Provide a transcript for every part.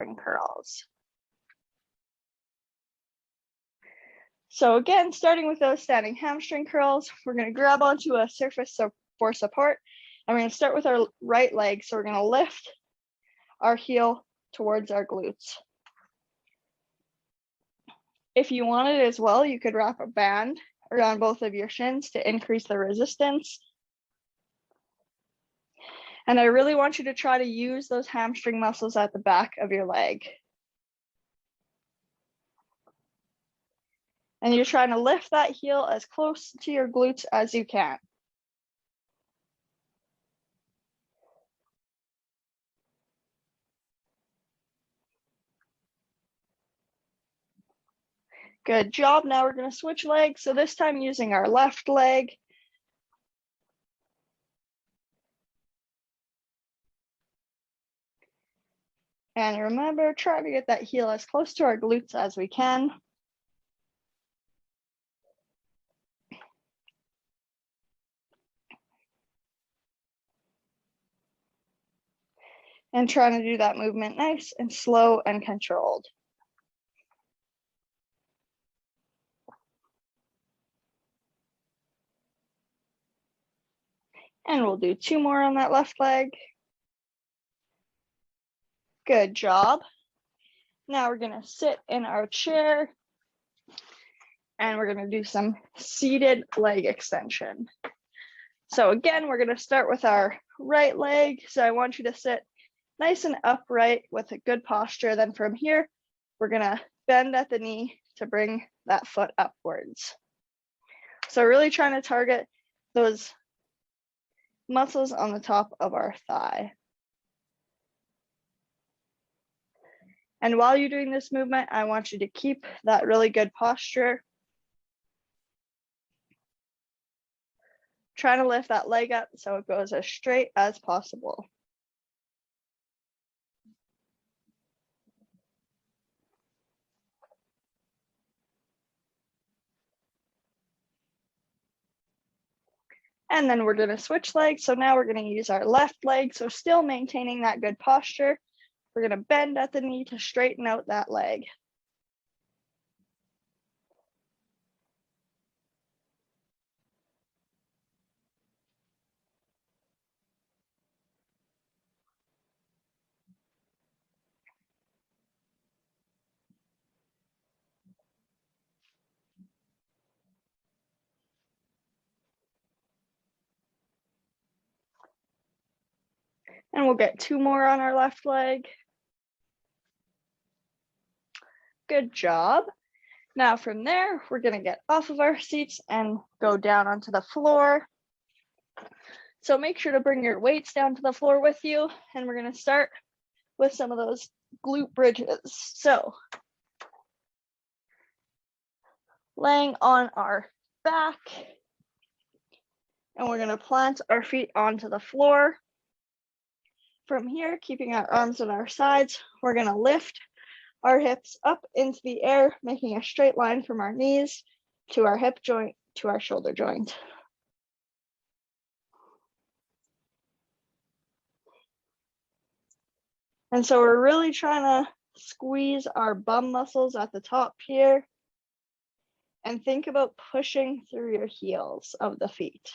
hamstring curls. So again, starting with those standing hamstring curls, we're going to grab onto a surface for support, and we're going to start with our right leg. So we're going to lift our heel towards our glutes. If you wanted as well, you could wrap a band around both of your shins to increase the resistance. And I really want you to try to use those hamstring muscles at the back of your leg. And you're trying to lift that heel as close to your glutes as you can. Good job. Now we're going to switch legs. So this time using our left leg. And remember, try to get that heel as close to our glutes as we can. And trying to do that movement nice and slow and controlled. And we'll do 2 more on that left leg. Good job. Now we're going to sit in our chair and we're going to do some seated leg extension. So again, we're going to start with our right leg. So I want you to sit nice and upright with a good posture. Then from here, we're going to bend at the knee to bring that foot upwards. So really trying to target those muscles on the top of our thigh. And while you're doing this movement, I want you to keep that really good posture. Trying to lift that leg up so it goes as straight as possible. And then we're going to switch legs. So now we're going to use our left leg. So still maintaining that good posture. We're going to bend at the knee to straighten out that leg. And we'll get 2 more on our left leg. Good job. Now from there, we're going to get off of our seats and go down onto the floor. So make sure to bring your weights down to the floor with you. And we're going to start with some of those glute bridges. So laying on our back. And we're going to plant our feet onto the floor. From here, keeping our arms on our sides, we're going to lift our hips up into the air, making a straight line from our knees to our hip joint to our shoulder joint. And so we're really trying to squeeze our bum muscles at the top here and think about pushing through your heels of the feet.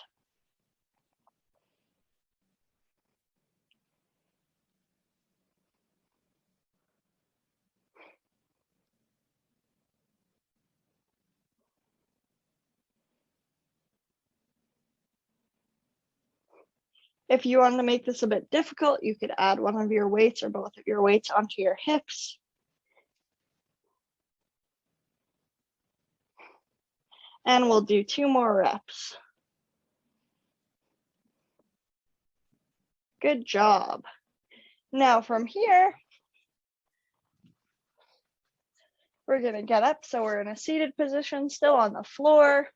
If you want to make this a bit difficult, you could add one of your weights or both of your weights onto your hips. And we'll do 2 more reps. Good job. Now from here, we're going to get up. So we're in a seated position, still on the floor.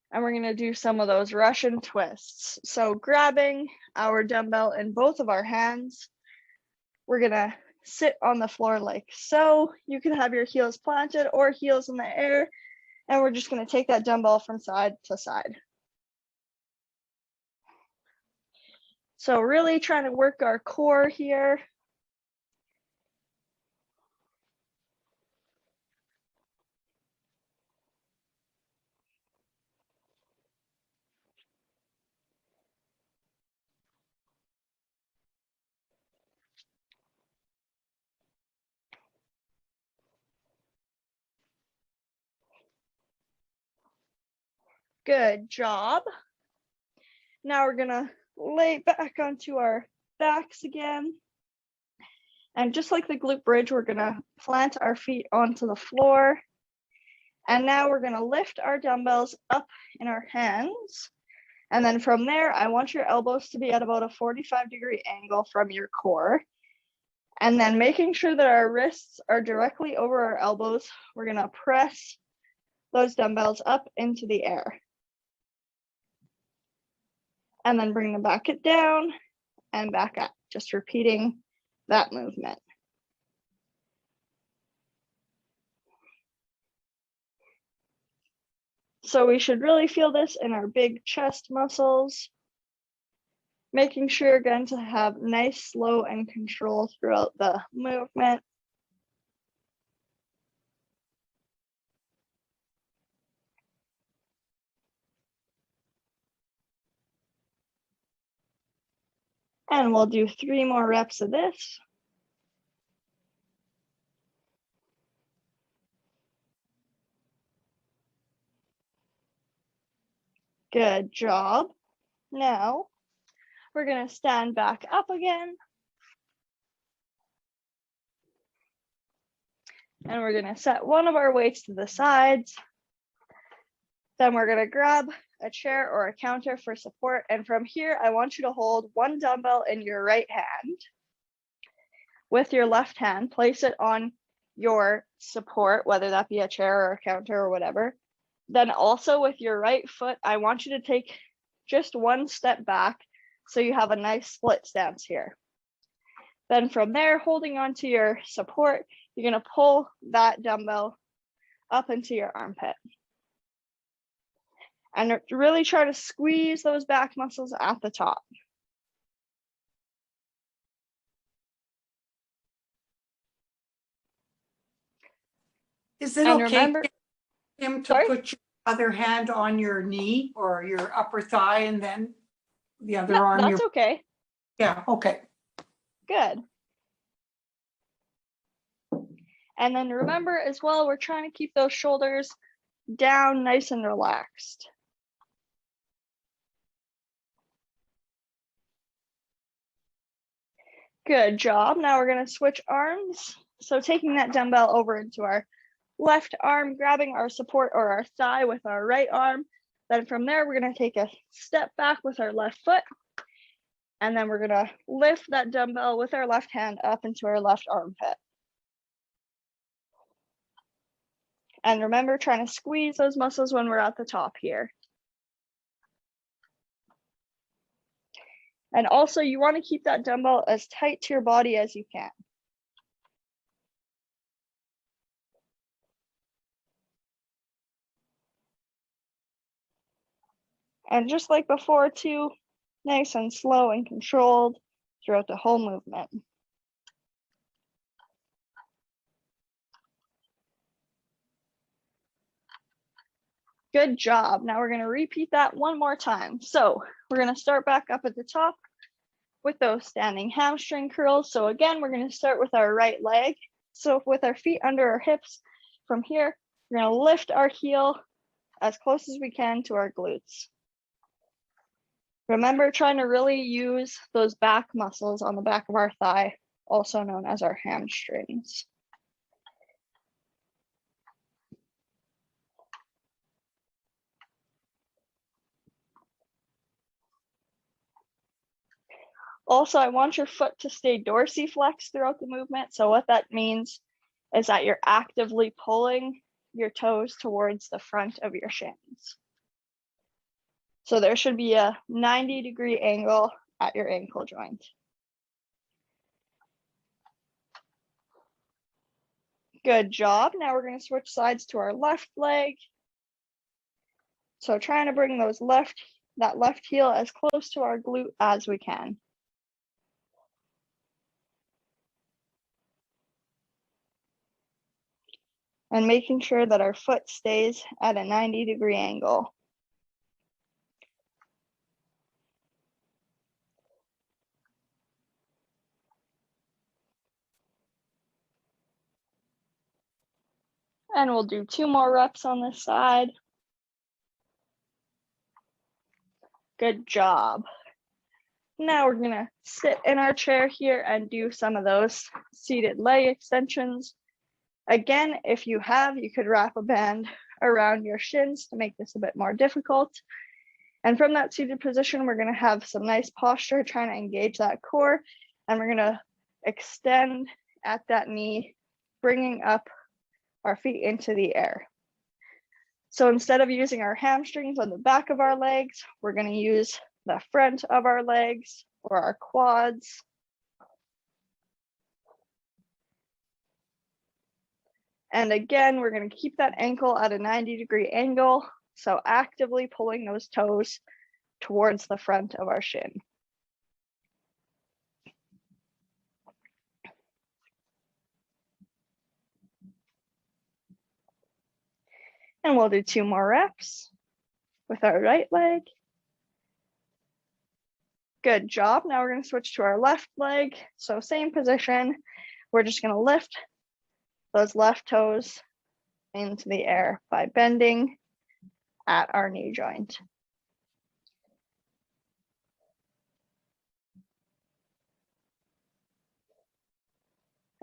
And we're going to do some of those Russian twists. So grabbing our dumbbell in both of our hands, we're going to sit on the floor like so. You can have your heels planted or heels in the air. And we're just going to take that dumbbell from side to side. So really trying to work our core here. Good job. Now we're gonna lay back onto our backs again. And just like the glute bridge, we're gonna plant our feet onto the floor. And now we're gonna lift our dumbbells up in our hands. And then from there, I want your elbows to be at about a 45-degree angle from your core. And then making sure that our wrists are directly over our elbows, we're gonna press those dumbbells up into the air. And then bring them back down and back up, just repeating that movement. So we should really feel this in our big chest muscles, making sure again to have nice, slow, and control throughout the movement. And we'll do 3 more reps of this. Good job. Now we're going to stand back up again. And we're going to set one of our weights to the sides. Then we're going to grab a chair or a counter for support. And from here, I want you to hold one dumbbell in your right hand. With your left hand, place it on your support, whether that be a chair or a counter or whatever. Then also with your right foot, I want you to take just one step back so you have a nice split stance here. Then from there, holding onto your support, you're going to pull that dumbbell up into your armpit. And really try to squeeze those back muscles at the top. Is it And okay, remember, Kim, to put your other hand on your knee or your upper thigh and then the other arm? That's okay. Yeah, okay. Good. And then remember as well, we're trying to keep those shoulders down nice and relaxed. Good job. Now we're going to switch arms. So taking that dumbbell over into our left arm, grabbing our support or our thigh with our right arm. Then from there, we're going to take a step back with our left foot. And then we're going to lift that dumbbell with our left hand up into our left armpit. And remember, trying to squeeze those muscles when we're at the top here. And also, you want to keep that dumbbell as tight to your body as you can. And just like before, too, nice and slow and controlled throughout the whole movement. Good job. Now we're going to repeat that one more time. So we're going to start back up at the top with those standing hamstring curls. So again, we're going to start with our right leg. So with our feet under our hips, from here, we're going to lift our heel as close as we can to our glutes. Remember, trying to really use those back muscles on the back of our thigh, also known as our hamstrings. Also, I want your foot to stay dorsiflex throughout the movement. So what that means is that you're actively pulling your toes towards the front of your shins. So there should be a 90-degree angle at your ankle joint. Good job. Now we're going to switch sides to our left leg. So trying to bring that left heel as close to our glute as we can. And making sure that our foot stays at a 90-degree angle. And we'll do 2 more reps on this side. Good job. Now we're gonna sit in our chair here and do some of those seated leg extensions. Again, if you have, you could wrap a band around your shins to make this a bit more difficult. And from that seated position, we're gonna have some nice posture, trying to engage that core, and we're gonna extend at that knee, bringing up our feet into the air. So instead of using our hamstrings on the back of our legs, we're gonna use the front of our legs or our quads. And again, we're going to keep that ankle at a 90-degree angle. So actively pulling those toes towards the front of our shin. And we'll do 2 more reps with our right leg. Good job. Now we're going to switch to our left leg. So same position. We're just going to lift those left toes into the air by bending at our knee joint.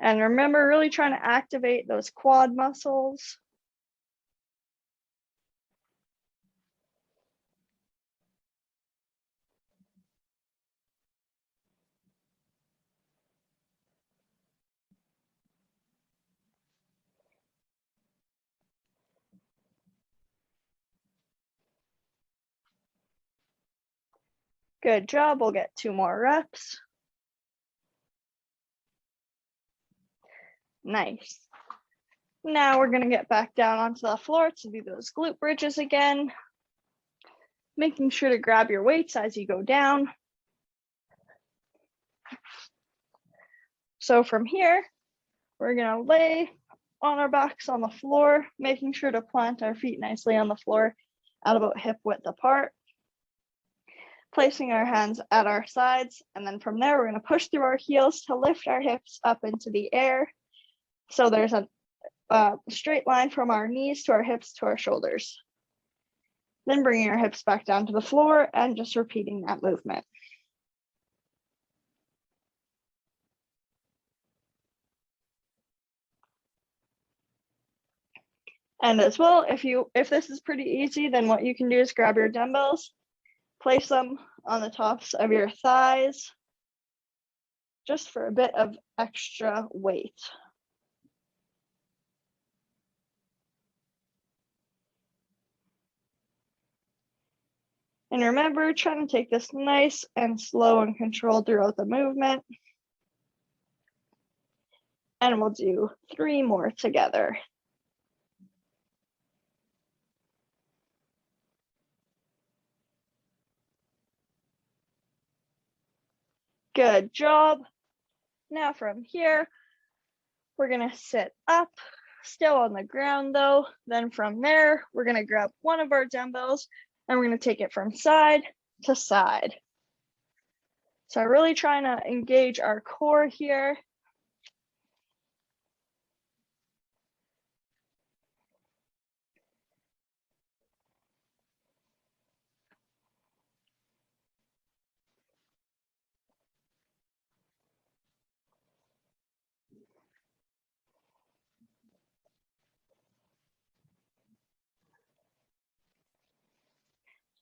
And remember, really trying to activate those quad muscles. Good job. We'll get 2 more reps. Nice. Now we're going to get back down onto the floor to do those glute bridges again. Making sure to grab your weights as you go down. So from here, we're going to lay on our backs on the floor, making sure to plant our feet nicely on the floor at about hip width apart. Placing our hands at our sides, and then from there, we're going to push through our heels to lift our hips up into the air. So there's a straight line from our knees to our hips to our shoulders. Then bringing our hips back down to the floor and just repeating that movement. And as well, if this is pretty easy, then what you can do is grab your dumbbells, place them on the tops of your thighs, just for a bit of extra weight. And remember, trying to take this nice and slow and controlled throughout the movement. And we'll do 3 more together. Good job. Now from here, we're gonna sit up, still on the ground though. Then from there, we're gonna grab one of our dumbbells and we're gonna take it from side to side. So really trying to engage our core here.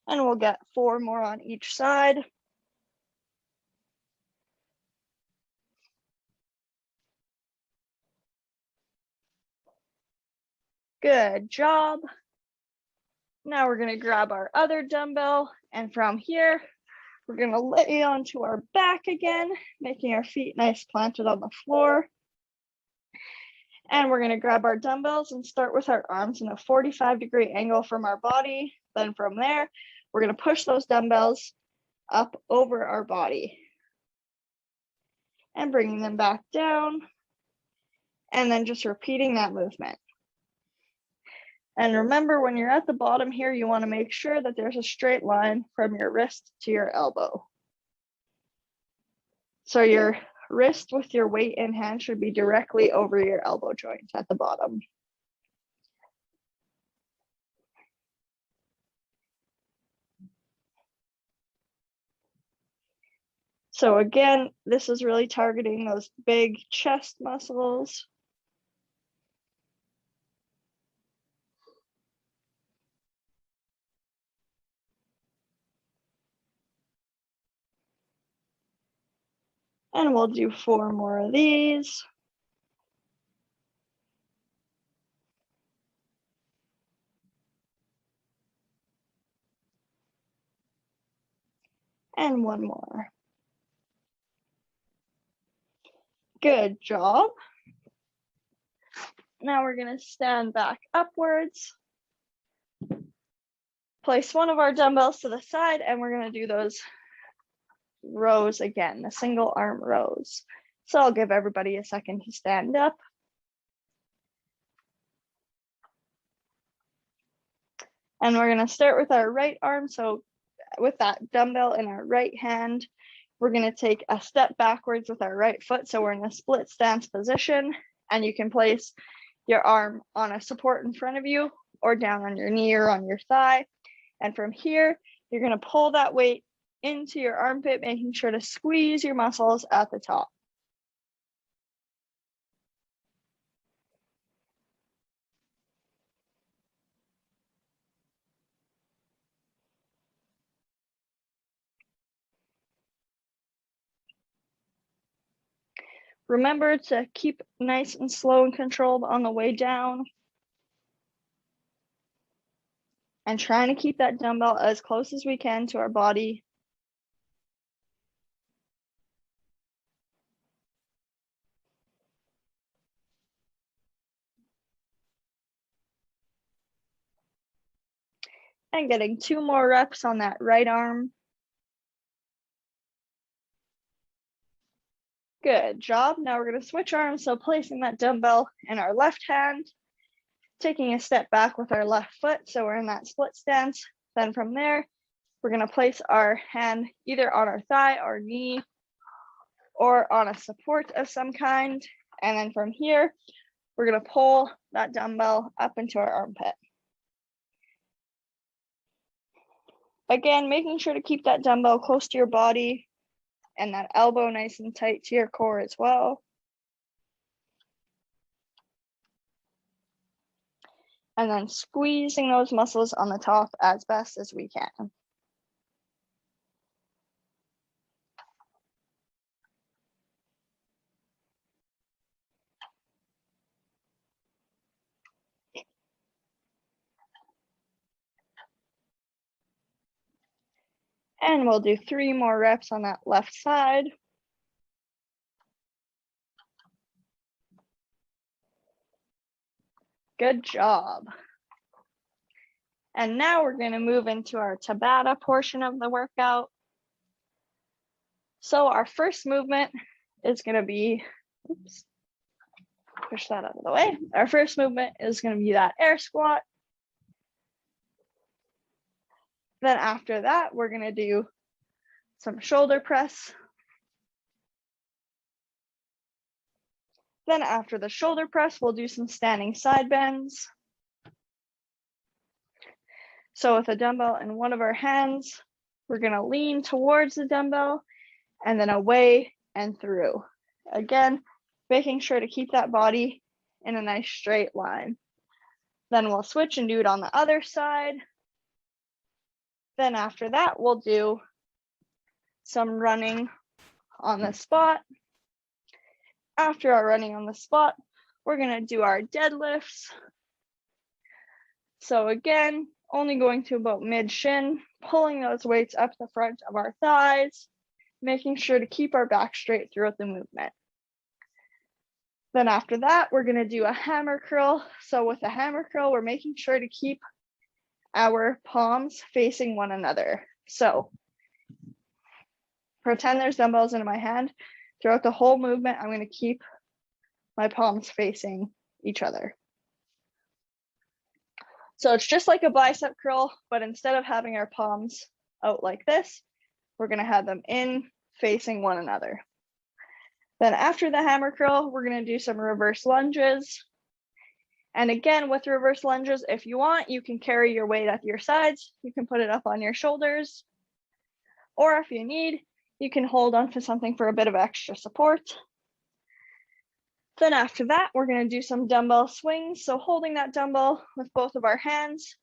And we'll get 4 more on each side. Good job. Now we're gonna grab our other dumbbell, and from here, we're gonna lay onto our back again, making our feet nice planted on the floor. And we're gonna grab our dumbbells and start with our arms in a 45-degree angle from our body. Then from there, we're gonna push those dumbbells up over our body and bringing them back down, and then just repeating that movement. And remember, when you're at the bottom here, you want to make sure that there's a straight line from your wrist to your elbow. So your wrist with your weight in hand should be directly over your elbow joint at the bottom. So again, this is really targeting those big chest muscles. And we'll do 4 more of these. And 1 more. Good job. Now we're going to stand back upwards. Place one of our dumbbells to the side, and we're going to do those rows again, the single arm rows. So I'll give everybody a second to stand up. And we're going to start with our right arm. So with that dumbbell in our right hand, we're going to take a step backwards with our right foot. So we're in a split stance position, and you can place your arm on a support in front of you or down on your knee or on your thigh. And from here, you're going to pull that weight into your armpit, making sure to squeeze your muscles at the top. Remember to keep nice and slow and controlled on the way down. And trying to keep that dumbbell as close as we can to our body. And getting 2 more reps on that right arm. Good job. Now we're going to switch arms. So placing that dumbbell in our left hand, taking a step back with our left foot. So we're in that split stance. Then from there, we're going to place our hand either on our thigh or knee or on a support of some kind. And then from here, we're going to pull that dumbbell up into our armpit. Again, making sure to keep that dumbbell close to your body and that elbow nice and tight to your core as well. And then squeezing those muscles on the top as best as we can. And we'll do 3 more reps on that left side. Good job. And now we're going to move into our Tabata portion of the workout. So our first movement is going to be, oops, push that out of the way. Our first movement is going to be that air squat. Then after that, we're going to do some shoulder press. Then after the shoulder press, we'll do some standing side bends. So with a dumbbell in one of our hands, we're going to lean towards the dumbbell and then away and through. Again, making sure to keep that body in a nice straight line. Then we'll switch and do it on the other side. Then after that, we'll do some running on the spot. After our running on the spot, we're going to do our deadlifts. So again, only going to about mid-shin, pulling those weights up the front of our thighs, making sure to keep our back straight throughout the movement. Then after that, we're going to do a hammer curl. So with a hammer curl, we're making sure to keep our palms facing one another. So pretend there's dumbbells in my hand. Throughout the whole movement, I'm going to keep my palms facing each other. So it's just like a bicep curl, but instead of having our palms out like this, we're going to have them in facing one another. Then after the hammer curl, we're going to do some reverse lunges. And again, with reverse lunges, if you want, you can carry your weight at your sides. You can put it up on your shoulders. Or if you need, you can hold on to something for a bit of extra support. Then after that, we're going to do some dumbbell swings. So holding that dumbbell with both of our hands,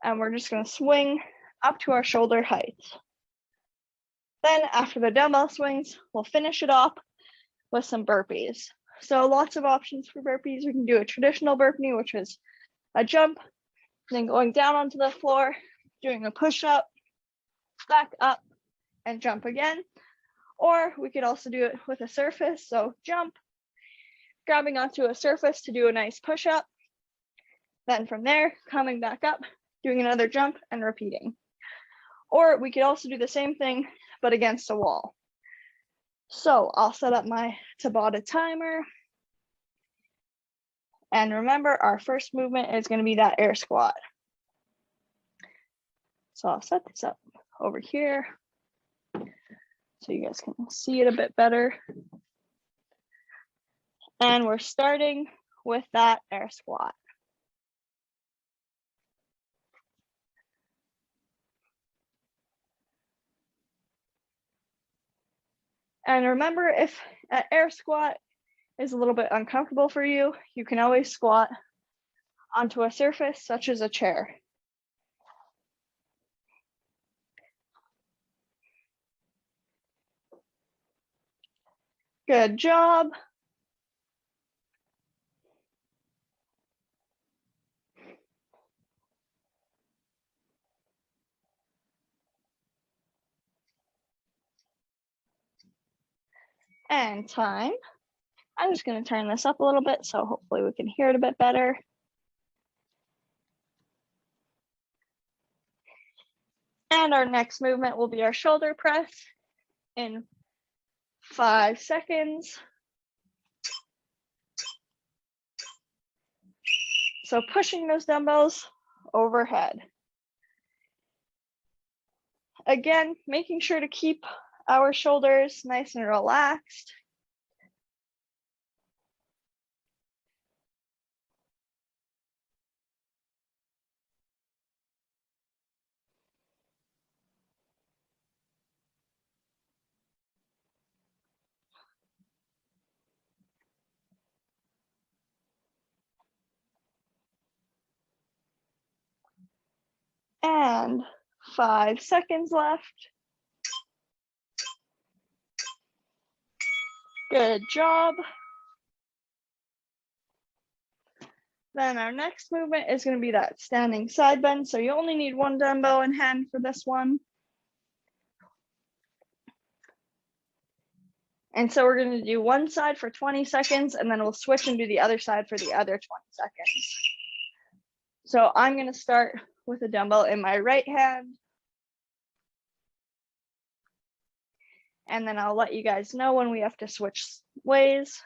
and we're just going to swing up to our shoulder height. Then after the dumbbell swings, we'll finish it off with some burpees. So lots of options for burpees. We can do a traditional burpee, which is a jump, then going down onto the floor, doing a push-up, back up, and jump again. Or we could also do it with a surface. So jump, grabbing onto a surface to do a nice push-up. Then from there, coming back up, doing another jump and repeating. Or we could also do the same thing, but against a wall. So I'll set up my Tabata timer. And remember, our first movement is going to be that air squat. So I'll set this up over here so you guys can see it a bit better. And we're starting with that air squat. And remember, if an air squat is a little bit uncomfortable for you, you can always squat onto a surface such as a chair. Good job. And time. I'm just going to turn this up a little bit so hopefully we can hear it a bit better. And our next movement will be our shoulder press in 5 seconds. So pushing those dumbbells overhead. Again, making sure to keep our shoulders nice and relaxed. And 5 seconds left. Good job. Then our next movement is going to be that standing side bend. So you only need one dumbbell in hand for this one. And so we're going to do one side for 20 seconds, and then we'll switch and do the other side for the other 20 seconds. So I'm going to start with a dumbbell in my right hand. And then I'll let you guys know when we have to switch ways.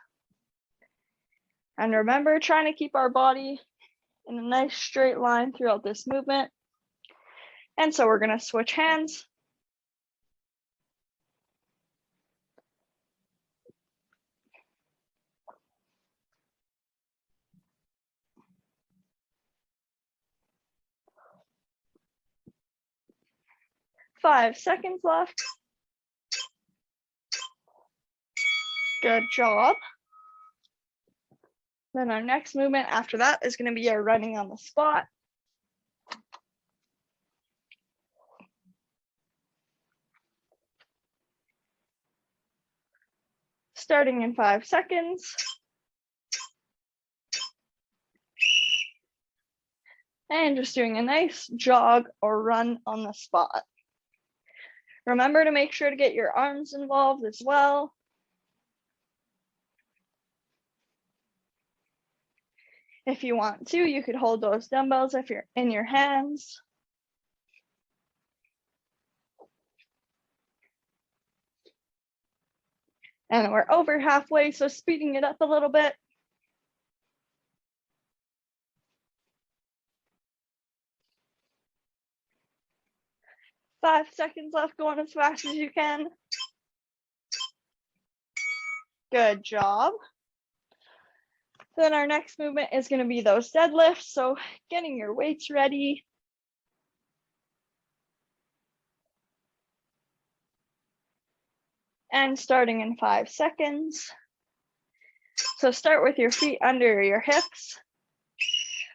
And remember, trying to keep our body in a nice straight line throughout this movement. And so we're going to switch hands. Five seconds left. Good job. Then our next movement after that is going to be our running on the spot. Starting in 5 seconds. And just doing a nice jog or run on the spot. Remember to make sure to get your arms involved as well. If you want to, you could hold those dumbbells if you're in your hands. And we're over halfway, so speeding it up a little bit. Five seconds left, going as fast as you can. Good job. Then our next movement is going to be those deadlifts. So getting your weights ready. and starting in 5 seconds. So start with your feet under your hips.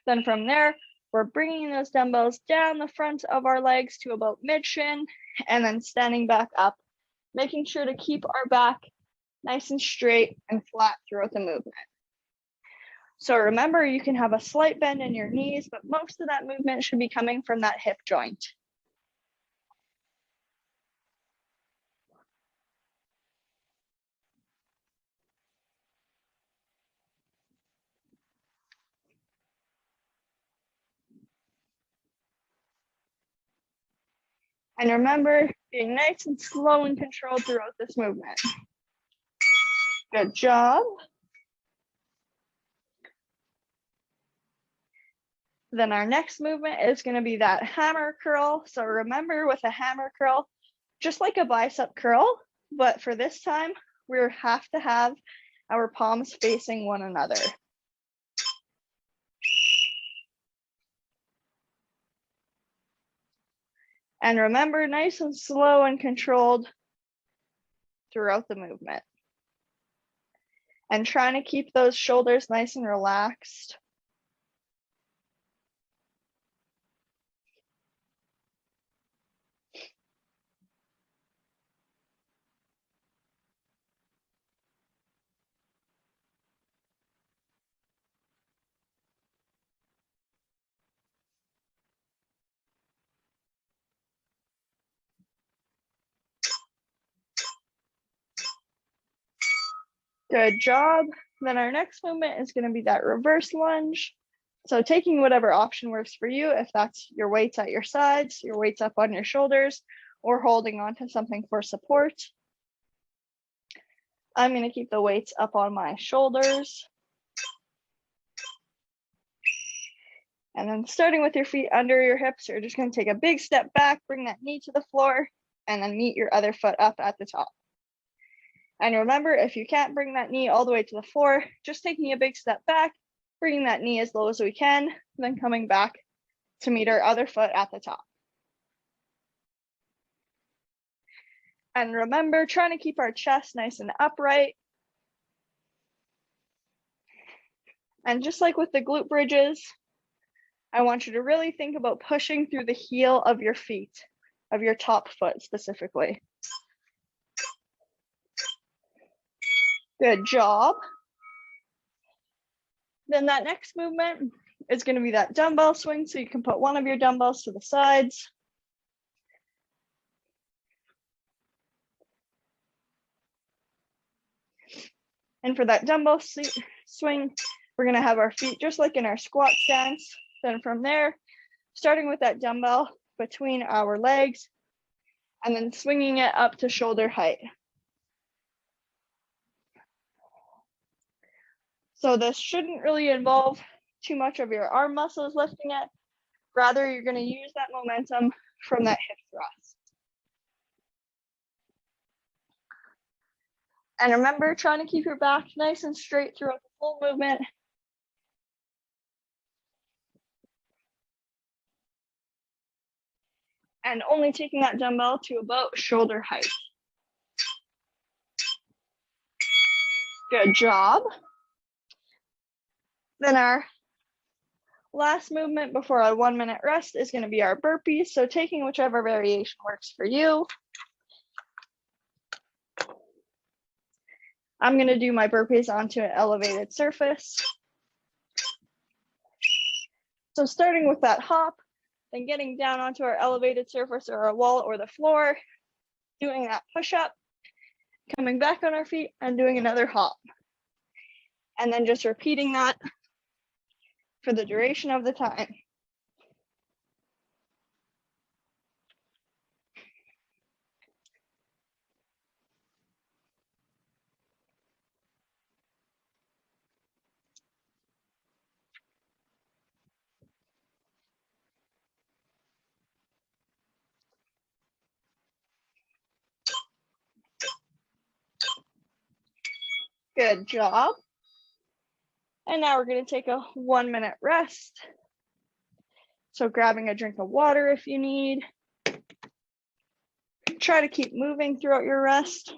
Then from there, we're bringing those dumbbells down the front of our legs to about mid-shin and then standing back up, making sure to keep our back nice and straight and flat throughout the movement. So remember, you can have a slight bend in your knees, but most of that movement should be coming from that hip joint. And remember, being nice and slow and controlled throughout this movement. Good job. Then our next movement is going to be that hammer curl. So remember, with a hammer curl, just like a bicep curl, but for this time, we have to have our palms facing one another. And remember, nice and slow and controlled throughout the movement. And trying to keep those shoulders nice and relaxed. Good job. Then our next movement is going to be that reverse lunge. So taking whatever option works for you, if that's your weights at your sides, your weights up on your shoulders, or holding onto something for support. I'm going to keep the weights up on my shoulders. And then starting with your feet under your hips, you're just going to take a big step back, bring that knee to the floor, and then meet your other foot up at the top. And remember, if you can't bring that knee all the way to the floor, just taking a big step back, bringing that knee as low as we can, then coming back to meet our other foot at the top. And remember, trying to keep our chest nice and upright. And just like with the glute bridges, I want you to really think about pushing through the heel of your feet, of your top foot specifically. Good job. Then that next movement is going to be that dumbbell swing. So you can put one of your dumbbells to the sides. And for that dumbbell swing, we're going to have our feet just like in our squat stance. Then from there, starting with that dumbbell between our legs and then swinging it up to shoulder height. So this shouldn't really involve too much of your arm muscles lifting it. Rather, you're going to use that momentum from that hip thrust. And remember, trying to keep your back nice and straight throughout the whole movement. And only taking that dumbbell to about shoulder height. Good job. Then our last movement before our 1 minute rest is going to be our burpees. So taking whichever variation works for you. I'm going to do my burpees onto an elevated surface. So starting with that hop, then getting down onto our elevated surface or a wall or the floor, doing that push up, coming back on our feet and doing another hop. And then just repeating that for the duration of the time. Good job. And now we're going to take a 1 minute rest. So grabbing a drink of water if you need. Try to keep moving throughout your rest.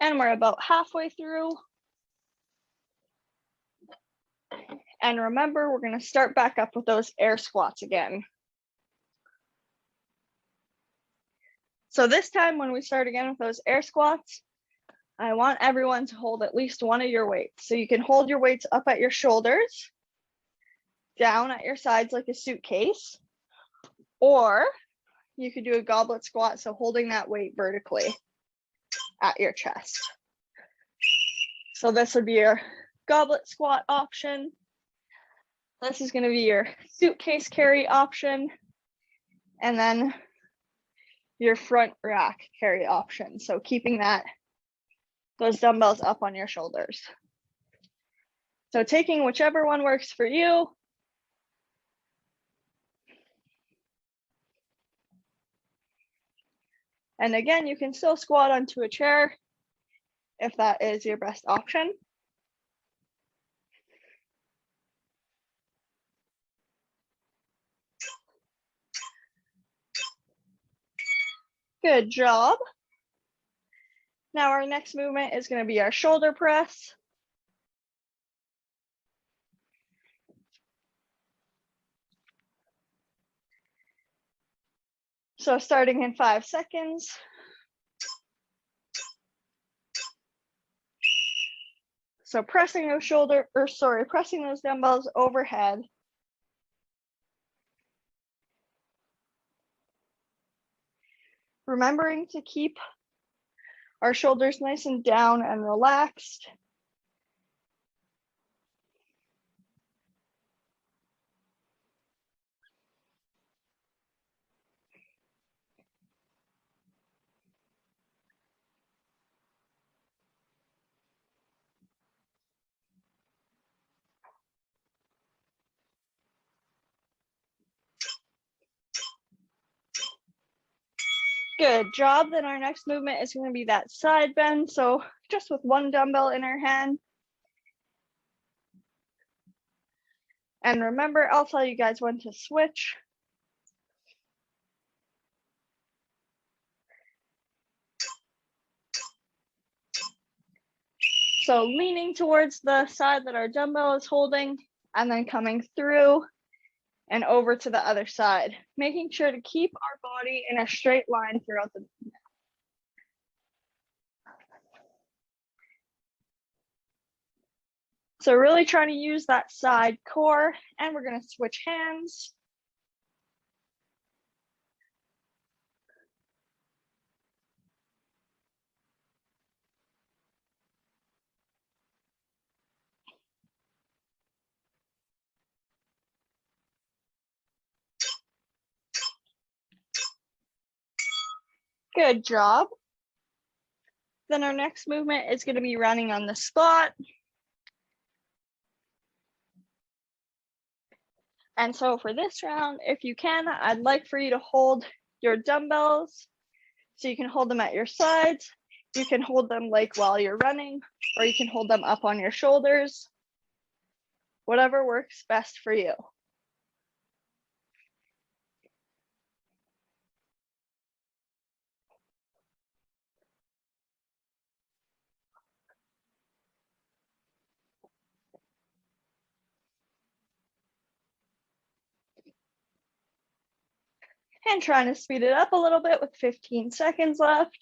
And we're about halfway through. And remember, we're going to start back up with those air squats again. So this time when we start again with those air squats, I want everyone to hold at least one of your weights. So you can hold your weights up at your shoulders, down at your sides like a suitcase, or you could do a goblet squat, so holding that weight vertically at your chest. So this would be your goblet squat option. This is going to be your suitcase carry option, and then your front rack carry option. So keeping those dumbbells up on your shoulders. So taking whichever one works for you. And again, you can still squat onto a chair if that is your best option. Good job. Now our next movement is going to be our shoulder press. So starting in 5 seconds. So pressing those pressing those dumbbells overhead. Remembering to keep our shoulders nice and down and relaxed. Good job. Then our next movement is going to be that side bend. So just with one dumbbell in our hand. And remember, I'll tell you guys when to switch. So leaning towards the side that our dumbbell is holding, and then coming through and over to the other side, making sure to keep our body in a straight line throughout the movement. So really trying to use that side core, and we're going to switch hands. Good job. Then our next movement is going to be running on the spot. And so for this round, if you can, I'd like for you to hold your dumbbells. So you can hold them at your sides. You can hold them like while you're running, or you can hold them up on your shoulders. Whatever works best for you. And trying to speed it up a little bit with 15 seconds left.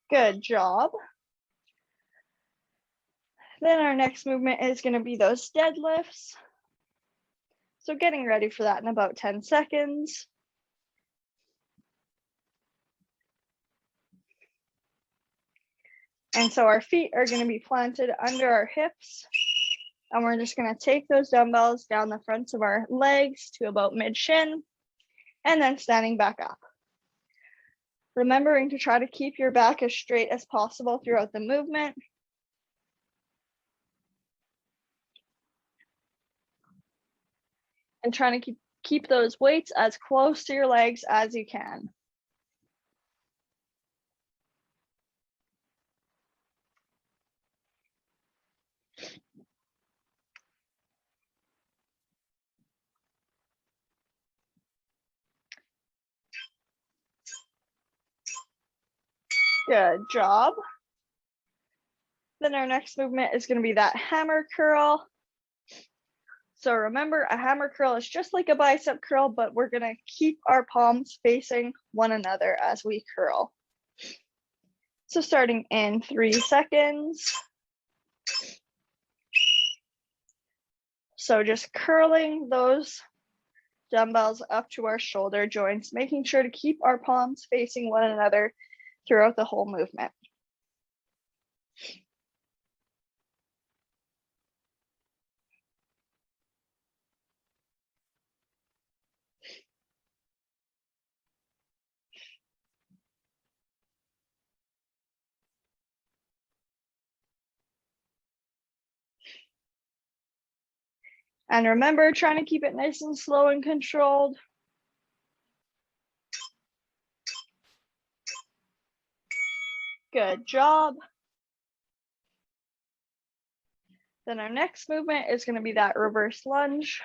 Good job. Then our next movement is going to be those deadlifts. So getting ready for that in about 10 seconds. And so our feet are going to be planted under our hips. And we're just going to take those dumbbells down the fronts of our legs to about mid-shin, and then standing back up. Remembering to try to keep your back as straight as possible throughout the movement. And trying to keep those weights as close to your legs as you can. Good job. Then our next movement is going to be that hammer curl. So remember, a hammer curl is just like a bicep curl, but we're going to keep our palms facing one another as we curl. So starting in 3 seconds. So just curling those dumbbells up to our shoulder joints, making sure to keep our palms facing one another throughout the whole movement. And remember, trying to keep it nice and slow and controlled. Good job. Then our next movement is going to be that reverse lunge.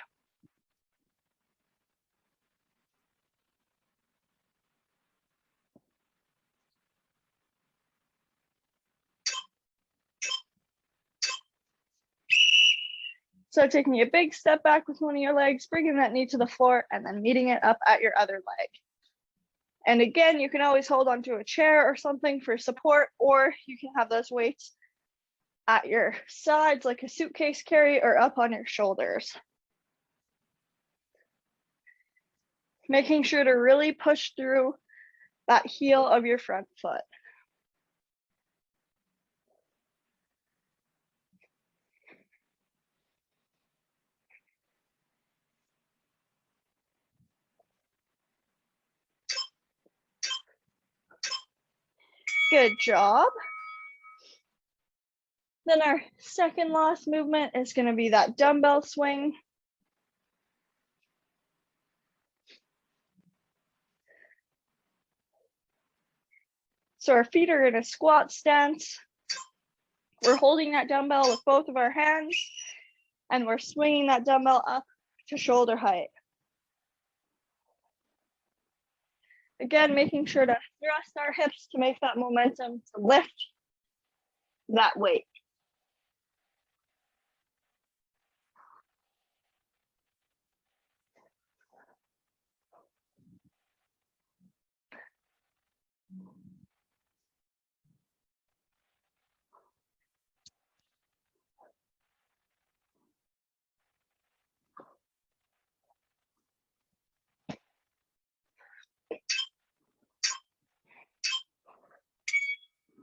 So taking a big step back with one of your legs, bringing that knee to the floor, and then meeting it up at your other leg. And again, you can always hold onto a chair or something for support, or you can have those weights at your sides like a suitcase carry or up on your shoulders. Making sure to really push through that heel of your front foot. Good job. Then our second last movement is going to be that dumbbell swing. So our feet are in a squat stance. We're holding that dumbbell with both of our hands, and we're swinging that dumbbell up to shoulder height. Again, making sure to thrust our hips to make that momentum to lift that weight.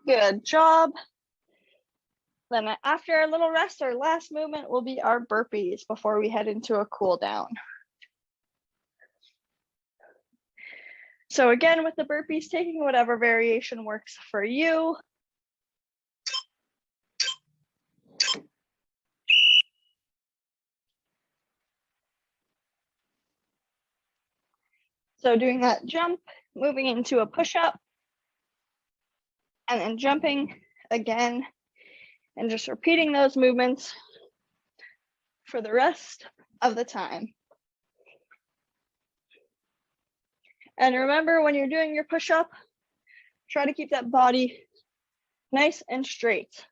Good job. Then after our little rest, our last movement will be our burpees before we head into a cool down. So again, with the burpees, taking whatever variation works for you. So doing that jump, moving into a push-up, and then jumping again, and just repeating those movements for the rest of the time. And remember, when you're doing your push-up, try to keep that body nice and straight.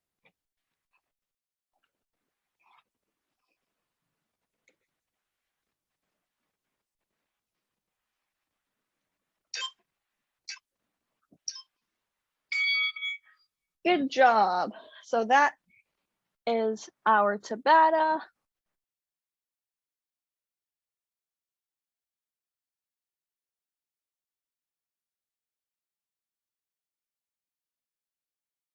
Good job. So that is our Tabata.